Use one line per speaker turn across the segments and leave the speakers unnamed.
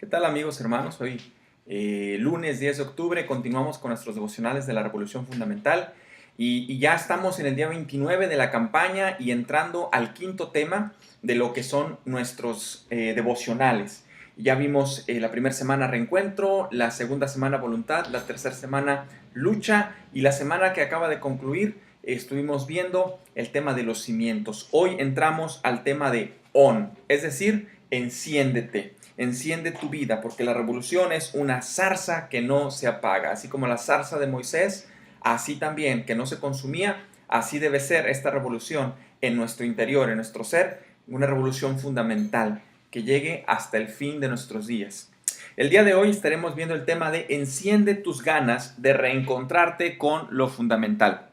¿Qué tal amigos, hermanos? Hoy, lunes 10 de octubre, continuamos con nuestros devocionales de la Revolución Fundamental y ya estamos en el día 29 de la campaña y entrando al quinto tema de lo que son nuestros devocionales. Ya vimos la primera semana reencuentro, la segunda semana voluntad, la tercera semana lucha y la semana que acaba de concluir estuvimos viendo el tema de los cimientos. Hoy entramos al tema de on, es decir, enciéndete. Enciende tu vida, porque la revolución es una zarza que no se apaga. Así como la zarza de Moisés, así también, que no se consumía, así debe ser esta revolución en nuestro interior, en nuestro ser, una revolución fundamental que llegue hasta el fin de nuestros días. El día de hoy estaremos viendo el tema de enciende tus ganas de reencontrarte con lo fundamental.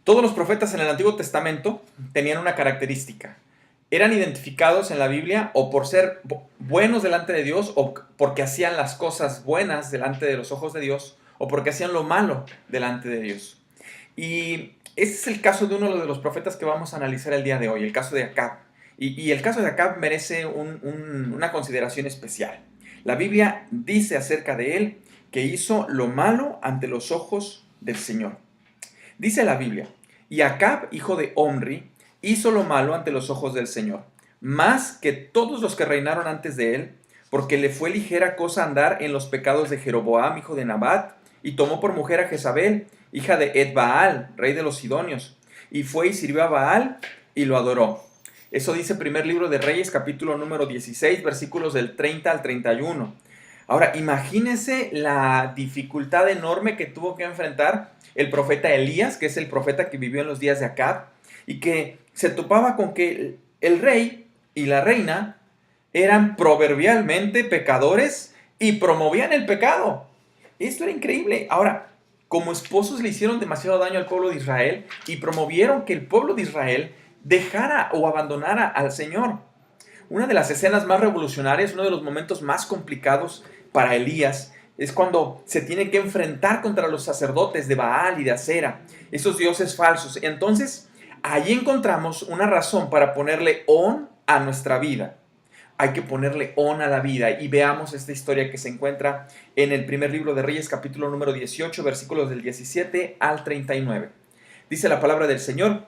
Todos los profetas en el Antiguo Testamento tenían una característica. Eran identificados en la Biblia o por ser buenos delante de Dios, o porque hacían las cosas buenas delante de los ojos de Dios, o porque hacían lo malo delante de Dios. Y este es el caso de uno de los profetas que vamos a analizar el día de hoy, el caso de Acab. Y el caso de Acab merece una consideración especial. La Biblia dice acerca de él que hizo lo malo ante los ojos del Señor. Dice la Biblia, y Acab, hijo de Omri, hizo lo malo ante los ojos del Señor, más que todos los que reinaron antes de él, porque le fue ligera cosa andar en los pecados de Jeroboam, hijo de Nabat, y tomó por mujer a Jezabel, hija de Ed-Baal, rey de los Sidonios, y fue y sirvió a Baal y lo adoró. Eso dice primer libro de Reyes, capítulo número 16, versículos del 30 al 31. Ahora, imagínense la dificultad enorme que tuvo que enfrentar el profeta Elías, que es el profeta que vivió en los días de Acab, y que se topaba con que el rey y la reina eran proverbialmente pecadores y promovían el pecado. Esto era increíble. Ahora, como esposos le hicieron demasiado daño al pueblo de Israel y promovieron que el pueblo de Israel dejara o abandonara al Señor. Una de las escenas más revolucionarias, uno de los momentos más complicados para Elías, es cuando se tiene que enfrentar contra los sacerdotes de Baal y de Acera, esos dioses falsos. Entonces, ahí encontramos una razón para ponerle on a nuestra vida. Hay que ponerle on a la vida y veamos esta historia que se encuentra en el primer libro de Reyes, capítulo número 18, versículos del 17 al 39. Dice la palabra del Señor: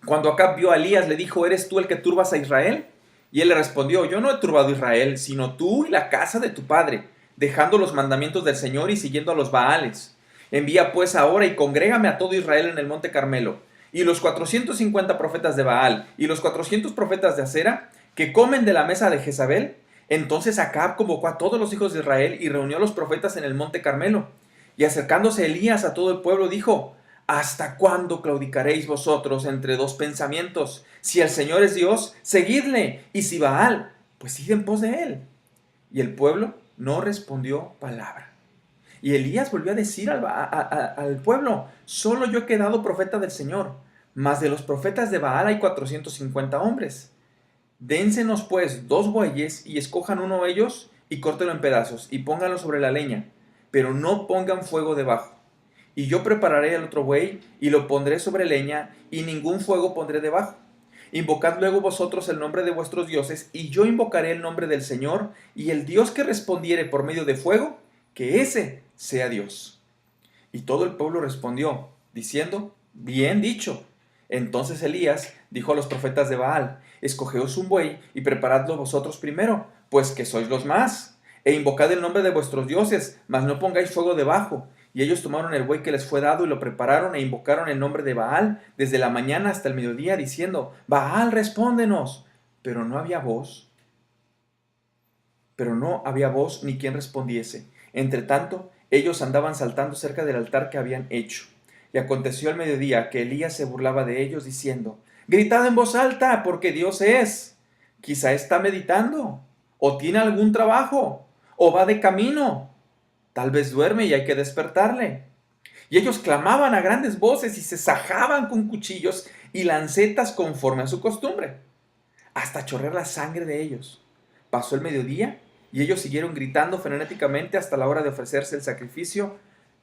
cuando Acab vio a Elías, le dijo, ¿eres tú el que turbas a Israel? Y él le respondió, yo no he turbado a Israel, sino tú y la casa de tu padre, dejando los mandamientos del Señor y siguiendo a los Baales. Envía pues ahora y congrégame a todo Israel en el monte Carmelo, y los 450 profetas de Baal, y los 400 profetas de Acera, que comen de la mesa de Jezabel. Entonces Acab convocó a todos los hijos de Israel y reunió a los profetas en el monte Carmelo. Y acercándose Elías a todo el pueblo, dijo, ¿hasta cuándo claudicaréis vosotros entre dos pensamientos? Si el Señor es Dios, seguidle, y si Baal, pues id en pos de él. Y el pueblo no respondió palabra. Y Elías volvió a decir al pueblo, solo yo he quedado profeta del Señor, mas de los profetas de Baal hay 450 hombres. Dénsenos pues 2 bueyes y escojan uno de ellos y córtelo en pedazos y pónganlo sobre la leña, pero no pongan fuego debajo. Y yo prepararé el otro buey y lo pondré sobre leña y ningún fuego pondré debajo. Invocad luego vosotros el nombre de vuestros dioses y yo invocaré el nombre del Señor, y el Dios que respondiere por medio de fuego, que ese sea Dios. Y todo el pueblo respondió, diciendo, bien dicho. Entonces Elías dijo a los profetas de Baal, escogeos un buey y preparadlo vosotros primero, pues que sois los más, e invocad el nombre de vuestros dioses, mas no pongáis fuego debajo. Y ellos tomaron el buey que les fue dado y lo prepararon e invocaron el nombre de Baal desde la mañana hasta el mediodía, diciendo, Baal, respóndenos. Pero no había voz ni quien respondiese. Entre tanto, ellos andaban saltando cerca del altar que habían hecho. Y aconteció al mediodía que Elías se burlaba de ellos, diciendo, gritad en voz alta, porque Dios es. Quizá está meditando, o tiene algún trabajo, o va de camino. Tal vez duerme y hay que despertarle. Y ellos clamaban a grandes voces y se sajaban con cuchillos y lancetas conforme a su costumbre, hasta chorrear la sangre de ellos. Pasó el mediodía y ellos siguieron gritando frenéticamente hasta la hora de ofrecerse el sacrificio,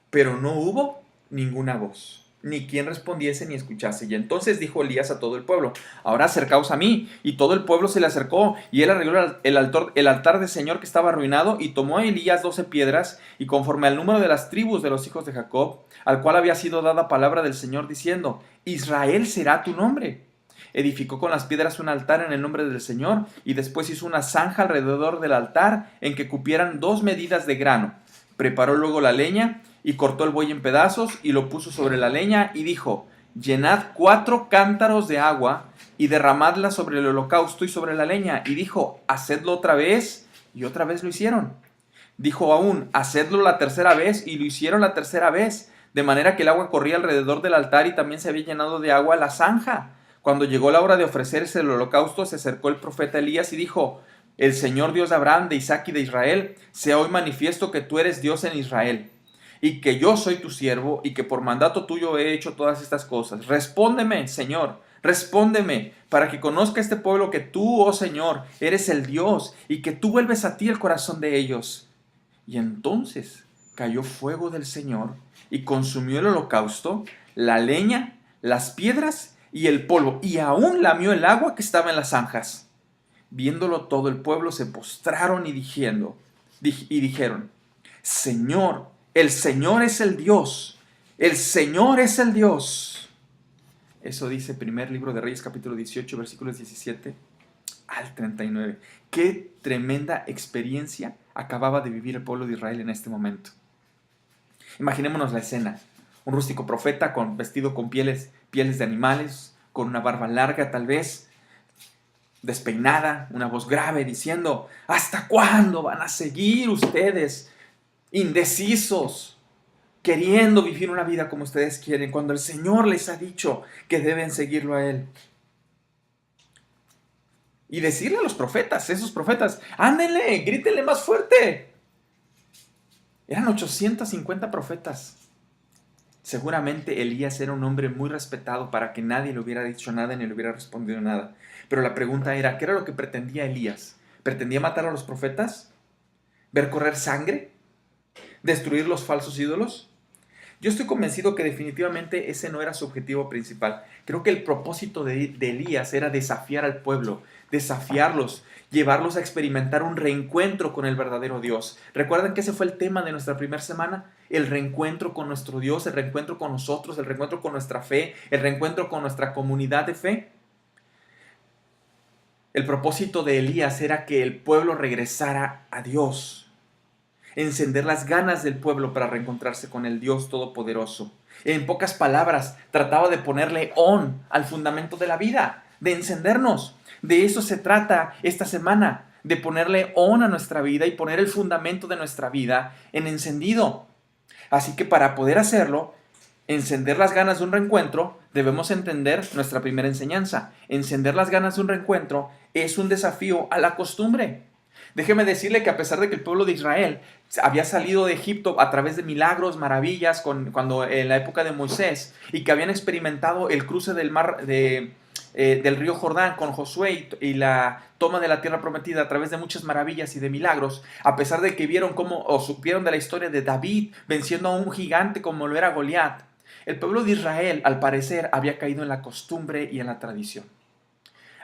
pero no hubo ninguna voz, ni quien respondiese ni escuchase. Y entonces dijo Elías a todo el pueblo: ahora acercaos a mí. Y todo el pueblo se le acercó, y él arregló el altar del Señor que estaba arruinado, y tomó a Elías 12 piedras, y conforme al número de las tribus de los hijos de Jacob, al cual había sido dada palabra del Señor, diciendo: Israel será tu nombre. Edificó con las piedras un altar en el nombre del Señor, y después hizo una zanja alrededor del altar en que cupieran 2 medidas de grano. Preparó luego la leña, y cortó el buey en pedazos, y lo puso sobre la leña, y dijo: llenad 4 cántaros de agua, y derramadla sobre el holocausto y sobre la leña. Y dijo: hacedlo otra vez, y otra vez lo hicieron. Dijo aún: hacedlo la tercera vez, y lo hicieron la tercera vez, de manera que el agua corría alrededor del altar, y también se había llenado de agua la zanja. Cuando llegó la hora de ofrecerse el holocausto, se acercó el profeta Elías y dijo: el Señor Dios de Abraham, de Isaac y de Israel, sea hoy manifiesto que tú eres Dios en Israel, y que yo soy tu siervo, y que por mandato tuyo he hecho todas estas cosas. Respóndeme, Señor, respóndeme, para que conozca este pueblo que tú, oh Señor, eres el Dios, y que tú vuelves a ti el corazón de ellos. Y entonces cayó fuego del Señor, y consumió el holocausto, la leña, las piedras y el polvo, y aún lamió el agua que estaba en las zanjas. Viéndolo todo el pueblo se postraron y dijeron: Señor, el Señor es el Dios, el Señor es el Dios. Eso dice primer libro de Reyes, capítulo 18, versículos 17 al 39. Qué tremenda experiencia acababa de vivir el pueblo de Israel en este momento. Imaginémonos la escena: un rústico profeta vestido con pieles de animales, con una barba larga tal vez, despeinada, una voz grave diciendo: ¿hasta cuándo van a seguir ustedes indecisos, queriendo vivir una vida como ustedes quieren, cuando el Señor les ha dicho que deben seguirlo a Él? Y decirle a los profetas, esos profetas: ándenle, grítenle más fuerte. Eran 850 profetas. Seguramente Elías era un hombre muy respetado para que nadie le hubiera dicho nada ni le hubiera respondido nada. Pero la pregunta era: ¿qué era lo que pretendía Elías? ¿Pretendía matar a los profetas? ¿Ver correr sangre? ¿Destruir los falsos ídolos? Yo estoy convencido que definitivamente ese no era su objetivo principal. Creo que el propósito de Elías era desafiar al pueblo, desafiarlos, llevarlos a experimentar un reencuentro con el verdadero Dios. ¿Recuerdan que ese fue el tema de nuestra primera semana? El reencuentro con nuestro Dios, el reencuentro con nosotros, el reencuentro con nuestra fe, el reencuentro con nuestra comunidad de fe. El propósito de Elías era que el pueblo regresara a Dios, encender las ganas del pueblo para reencontrarse con el Dios Todopoderoso. En pocas palabras, trataba de ponerle on al fundamento de la vida, de encendernos. De eso se trata esta semana, de ponerle on a nuestra vida y poner el fundamento de nuestra vida en encendido. Así que para poder hacerlo, encender las ganas de un reencuentro, debemos entender nuestra primera enseñanza. Encender las ganas de un reencuentro es un desafío a la costumbre. Déjeme decirle que a pesar de que el pueblo de Israel había salido de Egipto a través de milagros, maravillas, cuando en la época de Moisés, y que habían experimentado el cruce del río Jordán con Josué y la toma de la tierra prometida a través de muchas maravillas y de milagros, a pesar de que vieron supieron de la historia de David venciendo a un gigante como lo era Goliat, el pueblo de Israel, al parecer, había caído en la costumbre y en la tradición.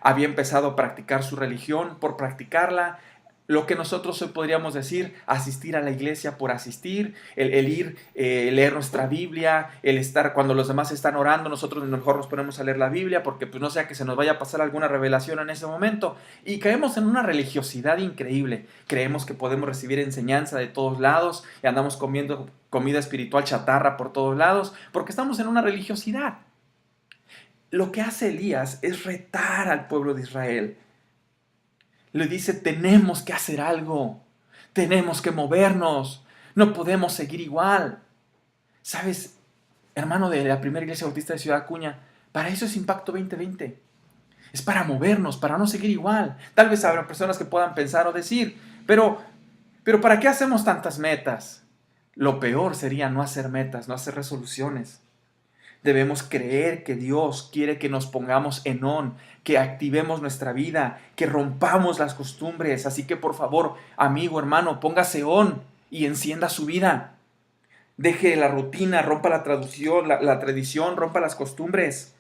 Había empezado a practicar su religión por practicarla, lo que nosotros hoy podríamos decir, asistir a la iglesia por asistir, el ir, leer nuestra Biblia, el estar, cuando los demás están orando, nosotros mejor nos ponemos a leer la Biblia, porque pues no sea que se nos vaya a pasar alguna revelación en ese momento, y caemos en una religiosidad increíble. Creemos que podemos recibir enseñanza de todos lados, y andamos comiendo comida espiritual chatarra por todos lados, porque estamos en una religiosidad. Lo que hace Elías es retar al pueblo de Israel. Le dice: tenemos que hacer algo, tenemos que movernos, no podemos seguir igual. ¿Sabes, hermano de la primera iglesia bautista de Ciudad Acuña? Para eso es Impacto 2020. Es para movernos, para no seguir igual. Tal vez habrá personas que puedan pensar o decir, pero ¿para qué hacemos tantas metas? Lo peor sería no hacer metas, no hacer resoluciones. Debemos creer que Dios quiere que nos pongamos en on, que activemos nuestra vida, que rompamos las costumbres. Así que por favor, amigo, hermano, póngase on y encienda su vida. Deje la rutina, rompa la tradición, la tradición, rompa las costumbres.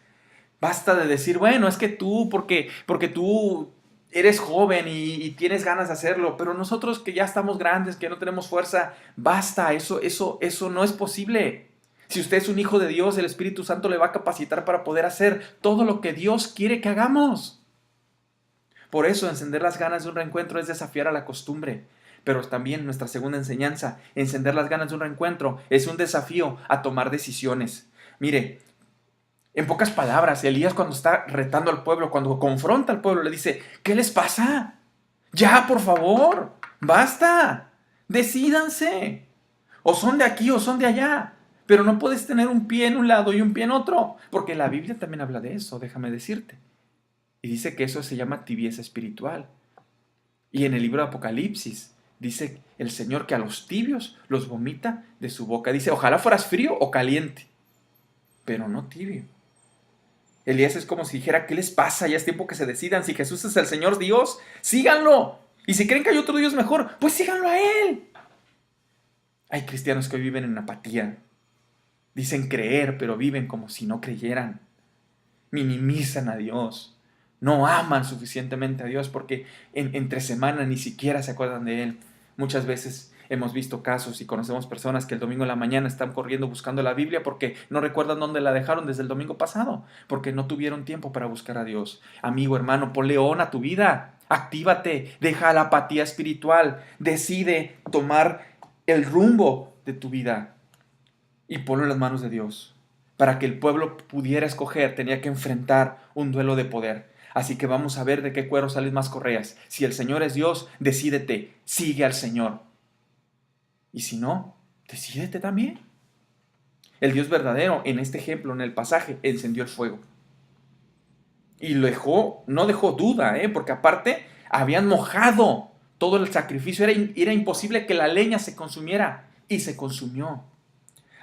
Basta de decir, bueno, es que tú, porque tú eres joven y tienes ganas de hacerlo, pero nosotros que ya estamos grandes, que no tenemos fuerza, basta, eso no es posible. Si usted es un hijo de Dios, el Espíritu Santo le va a capacitar para poder hacer todo lo que Dios quiere que hagamos. Por eso, encender las ganas de un reencuentro es desafiar a la costumbre. Pero también nuestra segunda enseñanza, encender las ganas de un reencuentro, es un desafío a tomar decisiones. Mire, en pocas palabras, Elías cuando está retando al pueblo, cuando confronta al pueblo, le dice, ¿qué les pasa? Ya, por favor, basta, decídanse. O son de aquí o son de allá. Pero no puedes tener un pie en un lado y un pie en otro, porque la Biblia también habla de eso, déjame decirte. Y dice que eso se llama tibieza espiritual. Y en el libro de Apocalipsis dice el Señor que a los tibios los vomita de su boca. Dice, ojalá fueras frío o caliente, pero no tibio. Elías es como si dijera, ¿qué les pasa? Ya es tiempo que se decidan. Si Jesús es el Señor Dios, síganlo. Y si creen que hay otro Dios mejor, pues síganlo a Él. Hay cristianos que hoy viven en apatía. Dicen creer, pero viven como si no creyeran. Minimizan a Dios. No aman suficientemente a Dios porque entre semana ni siquiera se acuerdan de Él. Muchas veces hemos visto casos y conocemos personas que el domingo en la mañana están corriendo buscando la Biblia porque no recuerdan dónde la dejaron desde el domingo pasado, porque no tuvieron tiempo para buscar a Dios. Amigo, hermano, ponle on a tu vida. Actívate, deja la apatía espiritual, decide tomar el rumbo de tu vida y ponlo en las manos de Dios. Para que el pueblo pudiera escoger, tenía que enfrentar un duelo de poder. Así que vamos a ver de qué cuero salen más correas. Si el Señor es Dios, decídete, sigue al Señor. Y si no, decídete también. El Dios verdadero, en este ejemplo, en el pasaje, encendió el fuego. Y lo dejó, no dejó duda, porque aparte habían mojado todo el sacrificio. Era imposible que la leña se consumiera. Y se consumió.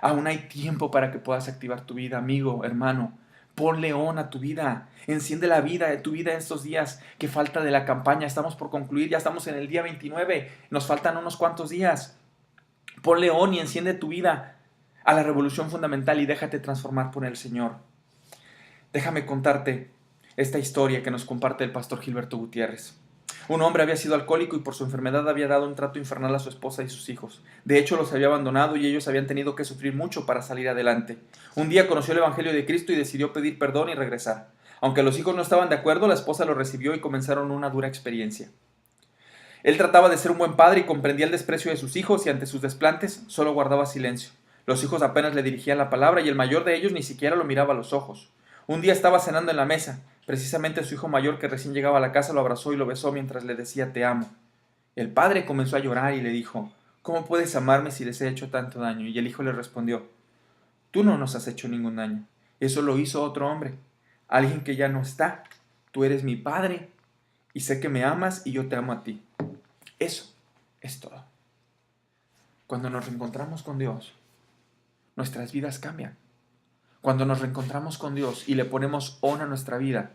Aún hay tiempo para que puedas activar tu vida, amigo, hermano. Ponle on a tu vida. Enciende la vida de tu vida en estos días que falta de la campaña. Estamos por concluir, ya estamos en el día 29. Nos faltan unos cuantos días. Ponle on y enciende tu vida a la revolución fundamental y déjate transformar por el Señor. Déjame contarte esta historia que nos comparte el pastor Gilberto Gutiérrez. Un hombre había sido alcohólico y por su enfermedad había dado un trato infernal a su esposa y sus hijos. De hecho, los había abandonado y ellos habían tenido que sufrir mucho para salir adelante. Un día conoció el Evangelio de Cristo y decidió pedir perdón y regresar. Aunque los hijos no estaban de acuerdo, la esposa lo recibió y comenzaron una dura experiencia. Él trataba de ser un buen padre y comprendía el desprecio de sus hijos y ante sus desplantes solo guardaba silencio. Los hijos apenas le dirigían la palabra y el mayor de ellos ni siquiera lo miraba a los ojos. Un día estaba cenando en la mesa. Precisamente su hijo mayor, que recién llegaba a la casa, lo abrazó y lo besó mientras le decía te amo. El padre comenzó a llorar y le dijo, ¿cómo puedes amarme si les he hecho tanto daño? Y el hijo le respondió, tú no nos has hecho ningún daño. Eso lo hizo otro hombre, alguien que ya no está. Tú eres mi padre y sé que me amas y yo te amo a ti. Eso es todo. Cuando nos reencontramos con Dios, nuestras vidas cambian. Cuando nos reencontramos con Dios y le ponemos on a nuestra vida,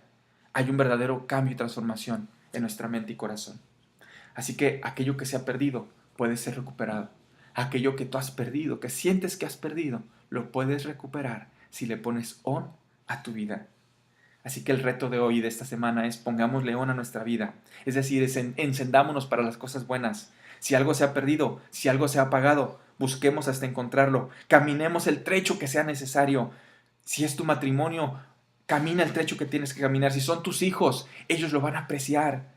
hay un verdadero cambio y transformación en nuestra mente y corazón. Así que aquello que se ha perdido puede ser recuperado. Aquello que tú has perdido, que sientes que has perdido, lo puedes recuperar si le pones on a tu vida. Así que el reto de hoy, de esta semana, es pongámosle on a nuestra vida. Es decir, encendámonos para las cosas buenas. Si algo se ha perdido, si algo se ha apagado, busquemos hasta encontrarlo. Caminemos el trecho que sea necesario. Si es tu matrimonio, camina el trecho que tienes que caminar. Si son tus hijos, ellos lo van a apreciar.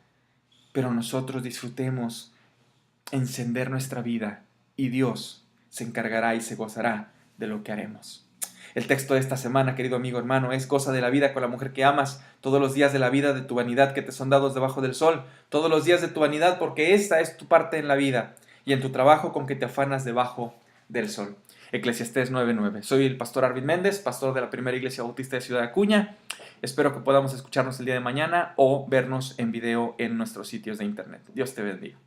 Pero nosotros disfrutemos encender nuestra vida y Dios se encargará y se gozará de lo que haremos. El texto de esta semana, querido amigo hermano, es goza de la vida con la mujer que amas, todos los días de la vida de tu vanidad que te son dados debajo del sol, todos los días de tu vanidad porque esta es tu parte en la vida, y en tu trabajo con que te afanas debajo del sol. Eclesiastés 9:9. Soy el pastor Arvid Méndez, pastor de la Primera Iglesia Bautista de Ciudad Acuña. Espero que podamos escucharnos el día de mañana o vernos en video en nuestros sitios de internet. Dios te bendiga.